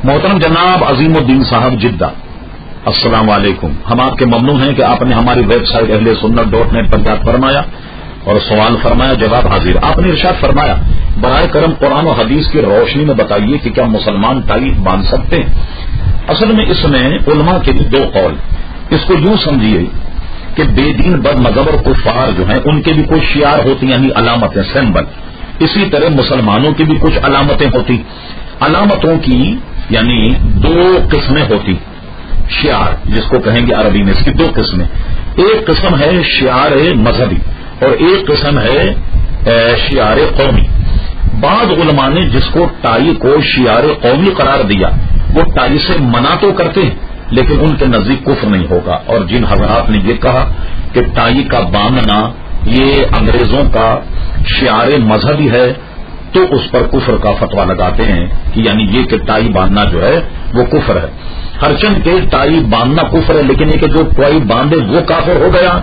محترم جناب عظیم الدین صاحب جدہ، السلام علیکم. ہم آپ کے ممنون ہیں کہ آپ نے ہماری ویب سائٹ اہلسنت.net پر یاد فرمایا اور سوال فرمایا، جواب حاضر. آپ نے ارشاد فرمایا برائے کرم قرآن و حدیث کی روشنی میں بتائیے کہ کیا مسلمان ٹائی باندھ سکتے ہیں؟ اصل میں اس میں علماء کے بھی دو قول. اس کو یوں سمجھیے کہ بے دین بد مذہب اور کفار جو ہیں ان کے بھی کوئی شعار ہوتی یعنی علامتیں، سمبل. اسی طرح مسلمانوں کی بھی کچھ علامتیں ہوتی. علامتوں کی یعنی دو قسمیں ہوتی. شعار جس کو کہیں گے عربی میں، اس کی دو قسمیں. ایک قسم ہے شعار مذہبی اور ایک قسم ہے شعار قومی. بعض علماء نے جس کو ٹائی کو شعار قومی قرار دیا وہ ٹائی سے منع تو کرتے ہیں لیکن ان کے نزدیک کفر نہیں ہوگا. اور جن حضرات نے یہ کہا کہ ٹائی کا باندھنا یہ انگریزوں کا شعار مذہبی ہے تو اس پر کفر کا فتویٰ لگاتے ہیں کہ یعنی یہ کہ ٹائی باندھنا جو ہے وہ کفر ہے. ہرچند کے ٹائی باندھنا کفر ہے لیکن یہ کہ جو ٹائی باندھے وہ کافر ہو گیا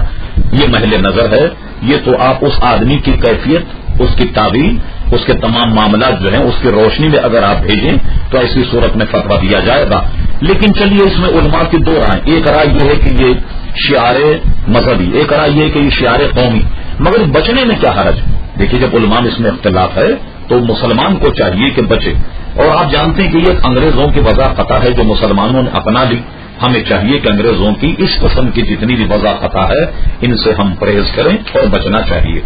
یہ محل نظر ہے. یہ تو آپ اس آدمی کی کیفیت، اس کی تعبیر، اس کے تمام معاملات جو ہیں اس کی روشنی میں اگر آپ بھیجیں تو ایسی صورت میں فتویٰ دیا جائے گا. لیکن چلیے اس میں علماء کی دو رائے. ایک رائے یہ ہے کہ یہ شعار مذہبی، ایک رائے یہ ہے کہ یہ شعار قومی. مگر بچنے میں کیا حرج؟ دیکھیے جب علماء میں اس میں اختلاف ہے تو مسلمان کو چاہیے کہ بچے. اور آپ جانتے ہیں کہ یہ انگریزوں کی وضع خطا ہے جو مسلمانوں نے اپنا لی. ہمیں چاہیے کہ انگریزوں کی اس قسم کی جتنی بھی وضع خطا ہے ان سے ہم پرہیز کریں اور بچنا چاہیے.